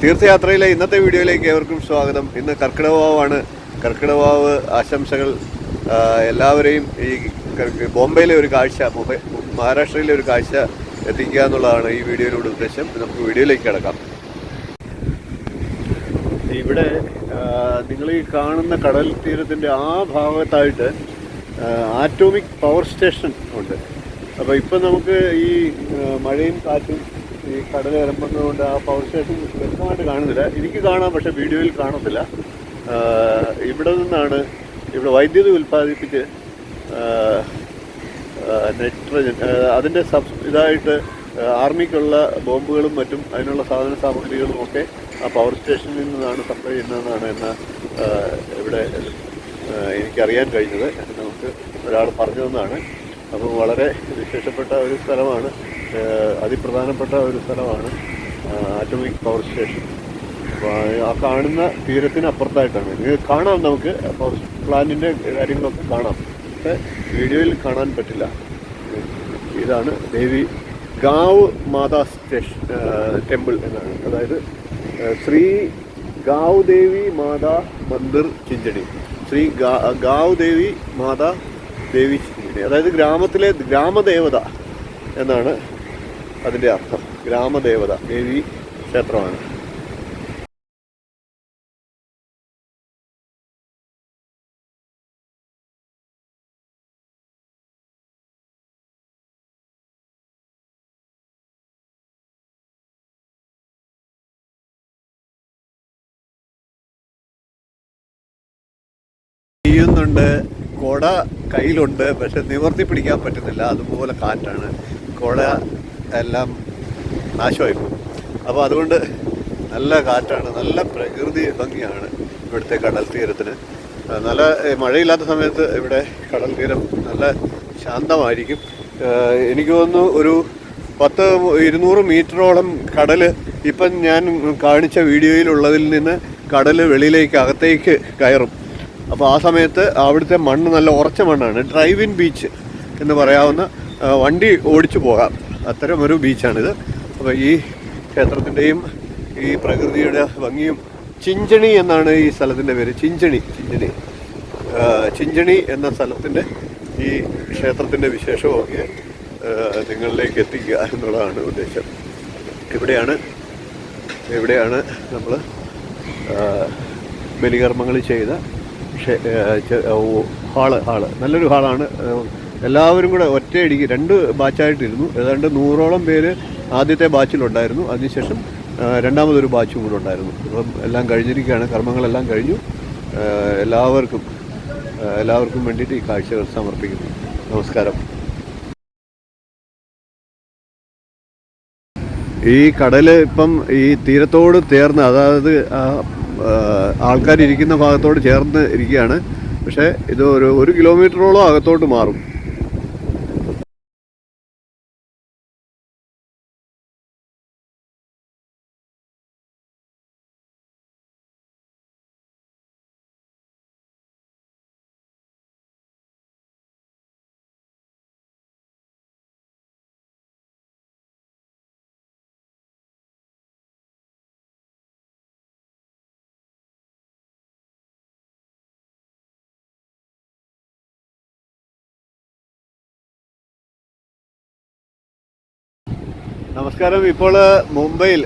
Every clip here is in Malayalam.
തീർത്ഥയാത്രയിലെ ഇന്നത്തെ വീഡിയോയിലേക്ക് ഏവർക്കും സ്വാഗതം. ഇന്ന് കർക്കിടകവാവാണ്. കർക്കിടകവാവ് ആശംസകൾ എല്ലാവരെയും. ഈ ബോംബെയിലെ ഒരു കാഴ്ച, മഹാരാഷ്ട്രയിലെ ഒരു കാഴ്ച എത്തിക്കുക എന്നുള്ളതാണ് ഈ വീഡിയോയിലൂടെ ഉദ്ദേശം. നമുക്ക് വീഡിയോയിലേക്ക് കിടക്കാം. ഇവിടെ നിങ്ങൾ ഈ കാണുന്ന കടൽ തീരത്തിൻ്റെ ആ ഭാഗത്തായിട്ട് ആറ്റോമിക് പവർ സ്റ്റേഷൻ ഉണ്ട്. അപ്പോൾ ഇപ്പം നമുക്ക് ഈ മഴയും കാറ്റും ഈ കടൽ ഇറങ്ങുന്നതുകൊണ്ട് ആ പവർ സ്റ്റേഷൻ വ്യക്തമായിട്ട് കാണുന്നില്ല. എനിക്ക് കാണാം, പക്ഷേ വീഡിയോയിൽ കാണത്തില്ല. ഇവിടെ നിന്നാണ് ഇവിടെ വൈദ്യുതി ഉൽപ്പാദിപ്പിച്ച് നൈട്രജൻ അതിൻ്റെ ഇതായിട്ട് ആർമിക്കുള്ള ബോംബുകളും മറ്റും അതിനുള്ള സാധന സാമഗ്രികളും ഒക്കെ ആ പവർ സ്റ്റേഷനിൽ നിന്നാണ് സപ്ലൈ ചെയ്യുന്നതെന്നാണ് ഇവിടെ എനിക്കറിയാൻ കഴിഞ്ഞത്. നമുക്ക് ഒരാൾ പറഞ്ഞു തന്നതാണ്. അപ്പോൾ വളരെ വിശേഷപ്പെട്ട ഒരു സ്ഥലമാണ്, അതിപ്രധാനപ്പെട്ട ഒരു സ്ഥലമാണ് ആറ്റോമിക് പവർ സ്റ്റേഷൻ. അപ്പോൾ ആ കാണുന്ന തീരത്തിന് അപ്പുറത്തായിട്ടാണ്. ഇത് കാണാം, നമുക്ക് പവർ പ്ലാന്റിൻ്റെ കാര്യങ്ങളൊക്കെ കാണാം, പക്ഷേ വീഡിയോയിൽ കാണാൻ പറ്റില്ല. ഇതാണ് ദേവി ഗാവ് മാതാ സ്റ്റേഷൻ ടെമ്പിൾ എന്നാണ്. അതായത് ശ്രീ ഗാവ് ദേവി മാതാ മന്ദിർ ചിഞ്ചണി, ശ്രീ ഗാവ് ദേവി മാതാ ദേവി ചിഞ്ചണി. അതായത് ഗ്രാമത്തിലെ ഗ്രാമദേവത എന്നാണ് അതിൻ്റെ അർത്ഥം. ഗ്രാമദേവത ദേവി ക്ഷേത്രമാണ്. ചെയ്യുന്നുണ്ട്, കുട കയ്യിലുണ്ട്, പക്ഷെ നിവർത്തി പിടിക്കാൻ പറ്റുന്നില്ല. അതുപോലെ കാറ്റാണ്, കുട എല്ലാം നാശമായി പോകും. അപ്പോൾ അതുകൊണ്ട് നല്ല കാറ്റാണ്, നല്ല പ്രകൃതി ഭംഗിയാണ് ഇവിടുത്തെ കടൽ തീരത്തിന്. നല്ല മഴയില്ലാത്ത സമയത്ത് ഇവിടെ കടൽ തീരം നല്ല ശാന്തമായിരിക്കും. എനിക്ക് തോന്നുന്നു ഒരു 100-200 മീറ്ററോളം കടൽ ഇപ്പം ഞാൻ കാണിച്ച വീഡിയോയിലുള്ളതിൽ നിന്ന് കടൽ വെളിയിലേക്ക് അകത്തേക്ക് കയറും. അപ്പോൾ ആ സമയത്ത് അവിടുത്തെ മണ്ണ് നല്ല ഉറച്ച മണ്ണാണ്. ഡ്രൈവ് ഇൻ ബീച്ച് എന്ന് പറയാവുന്ന, വണ്ടി ഓടിച്ചു പോകാം, അത്തരം ഒരു ബീച്ചാണിത്. അപ്പോൾ ഈ ക്ഷേത്രത്തിൻ്റെയും ഈ പ്രകൃതിയുടെ ഭംഗിയും, ചിഞ്ചണി എന്നാണ് ഈ സ്ഥലത്തിൻ്റെ പേര്. ചിഞ്ചണി എന്ന സ്ഥലത്തിൻ്റെ ഈ ക്ഷേത്രത്തിൻ്റെ വിശേഷമൊക്കെ നിങ്ങളിലേക്ക് എത്തിക്കുക എന്നുള്ളതാണ് ഉദ്ദേശം. ഇവിടെയാണ് നമ്മൾ ബലികർമ്മങ്ങൾ ചെയ്ത ഹാള് നല്ലൊരു ഹാളാണ്. എല്ലാവരും കൂടെ ഒറ്റയടിക്ക് 2 ബാച്ചായിട്ടിരുന്നു. ഏതാണ്ട് 100ഓളം പേര് ആദ്യത്തെ ബാച്ചിലുണ്ടായിരുന്നു. അതിനുശേഷം രണ്ടാമതൊരു ബാച്ചും കൂടെ ഉണ്ടായിരുന്നു. അപ്പം എല്ലാം കഴിഞ്ഞിരിക്കുകയാണ്, കർമ്മങ്ങളെല്ലാം കഴിഞ്ഞു. എല്ലാവർക്കും വേണ്ടിയിട്ട് ഈ കാഴ്ചകൾ സമർപ്പിക്കുന്നു. നമസ്കാരം. ഈ കടൽ ഇപ്പം ഈ തീരത്തോട് ചേർന്ന്, അതായത് ആൾക്കാരിരിക്കുന്ന ഭാഗത്തോട് ചേർന്ന് ഇരിക്കുകയാണ്. പക്ഷേ ഇത് ഒരു 1 കിലോമീറ്ററോളം അകത്തോട്ട് മാറും. നമസ്കാരം. ഇപ്പോൾ മുംബൈയിൽ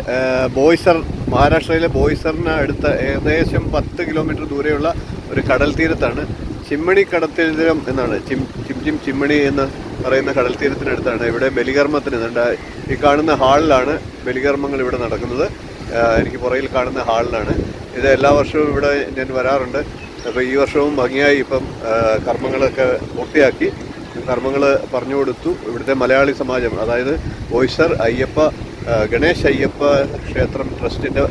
മഹാരാഷ്ട്രയിലെ ബോയ്സറിന് അടുത്ത ഏകദേശം 10 കിലോമീറ്റർ ദൂരെയുള്ള ഒരു കടൽ തീരത്താണ്. ചിമ്മണി കടൽ തീരം എന്നാണ്, ചിമ്മണി എന്ന് പറയുന്ന കടൽ തീരത്തിനടുത്താണ്. ഇവിടെ ബലികർമ്മത്തിന് ഈ കാണുന്ന ഹാളിലാണ് ബലികർമ്മങ്ങൾ ഇവിടെ നടക്കുന്നത്. എനിക്ക് പുറകിൽ കാണുന്ന ഹാളിലാണ് ഇത്. എല്ലാ വർഷവും ഇവിടെ ഞാൻ വരാറുണ്ട്. അപ്പോൾ ഈ വർഷവും ഭംഗിയായി ഇപ്പം കർമ്മങ്ങളൊക്കെ പൂർത്തിയാക്കി. കർമ്മങ്ങൾ പറഞ്ഞു കൊടുത്തു. ഇവിടുത്തെ മലയാളി സമാജം, അതായത് ബോയ്സർ ഗണേശ് അയ്യപ്പ ക്ഷേത്രം ട്രസ്റ്റിൻ്റെ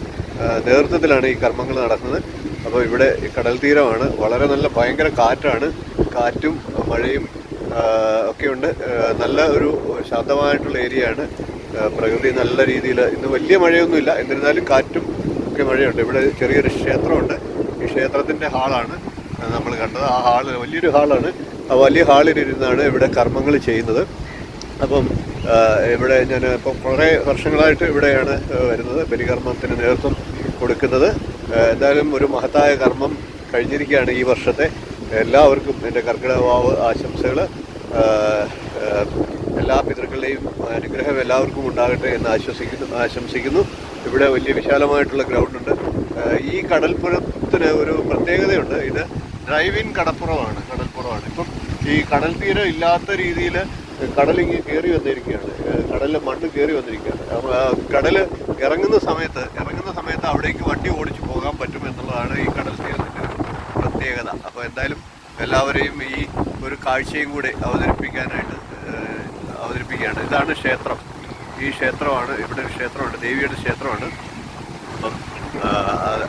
നേതൃത്വത്തിലാണ് ഈ കർമ്മങ്ങൾ നടക്കുന്നത്. അപ്പോൾ ഇവിടെ കടൽ തീരമാണ്, വളരെ നല്ല ഭയങ്കര കാറ്റും മഴയും ഒക്കെയുണ്ട്. നല്ല ഒരു ശാന്തമായിട്ടുള്ള ഏരിയയാണ്. പ്രകൃതി നല്ല രീതിയിൽ, ഇന്ന് വലിയ മഴയൊന്നുമില്ല, എന്നിരുന്നാലും കാറ്റും ഒക്കെ മഴയുണ്ട്. ഇവിടെ ചെറിയൊരു ക്ഷേത്രമുണ്ട്. ഈ ക്ഷേത്രത്തിൻ്റെ ഹാളാണ് നമ്മൾ കണ്ടത്. ആ വലിയൊരു ഹാളാണ്. ആ വലിയ ഹാളിലിരുന്നാണ് ഇവിടെ കർമ്മങ്ങൾ ചെയ്യുന്നത്. അപ്പം ഇവിടെ ഞാൻ ഇപ്പോൾ കുറേ വർഷങ്ങളായിട്ട് ഇവിടെയാണ് വരുന്നത്, ബലികർമ്മത്തിന് നേതൃത്വം കൊടുക്കുന്നത്. എന്തായാലും ഒരു മഹത്തായ കർമ്മം കഴിഞ്ഞിരിക്കുകയാണ് ഈ വർഷത്തെ. എല്ലാവർക്കും എൻ്റെ കർക്കിടക വാവ് ആശംസകൾ. എല്ലാ പിതൃക്കളുടെയും അനുഗ്രഹം എല്ലാവർക്കും ഉണ്ടാകട്ടെ എന്ന് ആശംസിക്കുന്നു. ഇവിടെ വലിയ വിശാലമായിട്ടുള്ള ഗ്രൗണ്ടുണ്ട്. ഈ കടൽപ്പുറത്തിന് ഒരു പ്രത്യേകതയുണ്ട്. ഇത് ഡ്രൈവിൻ കടപ്പുറമാണ്. ഇപ്പം ഈ കടൽ തീരം ഇല്ലാത്ത രീതിയിൽ കടലിങ്ങ് കയറി വന്നിരിക്കുകയാണ്. കടലിൽ മണ്ണ് കയറി വന്നിരിക്കുകയാണ്. കടൽ ഇറങ്ങുന്ന സമയത്ത് അവിടേക്ക് വണ്ടി ഓടിച്ചു പോകാൻ പറ്റും എന്നുള്ളതാണ് ഈ കടൽ തീരത്തിൻ്റെ പ്രത്യേകത. അപ്പോൾ എന്തായാലും എല്ലാവരെയും ഈ ഒരു കാഴ്ചയും കൂടെ അവതരിപ്പിക്കുകയാണ്. ഇതാണ് ക്ഷേത്രം. ഈ ക്ഷേത്രമാണ്, ഇവിടെ ഒരു ക്ഷേത്രമുണ്ട്, ദേവിയുടെ ക്ഷേത്രമാണ്. അപ്പം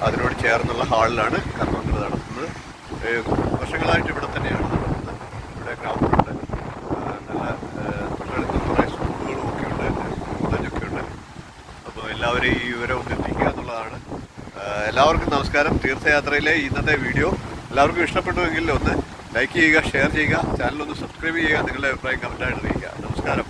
അതിനോട് ചേർന്നുള്ള ഹാളിലാണ് കർമ്മങ്ങൾ നടത്തുന്നത്. വർഷങ്ങളായിട്ട് ഇവിടെ തന്നെയാണ് നടത്തുന്നത്. ഇവിടെ ഗ്രൗണ്ടുണ്ട്, നല്ല തൊട്ടടുത്ത് കുറേ സ്കൂളുകളും ഒക്കെ ഉണ്ട്, കോളേജൊക്കെ ഉണ്ട്. അപ്പോൾ എല്ലാവരെയും ഈ വിവരം ഒന്ന് എത്തിക്കുക എന്നുള്ളതാണ്. എല്ലാവർക്കും നമസ്കാരം. തീർത്ഥയാത്രയിലെ ഇന്നത്തെ വീഡിയോ എല്ലാവർക്കും ഇഷ്ടപ്പെട്ടുവെങ്കിൽ ഒന്ന് ലൈക്ക് ചെയ്യുക, ഷെയർ ചെയ്യുക, ചാനലൊന്ന് സബ്സ്ക്രൈബ് ചെയ്യുക, നിങ്ങളുടെ അഭിപ്രായം കമൻറ്റായിട്ട് അറിയിക്കുക. നമസ്കാരം.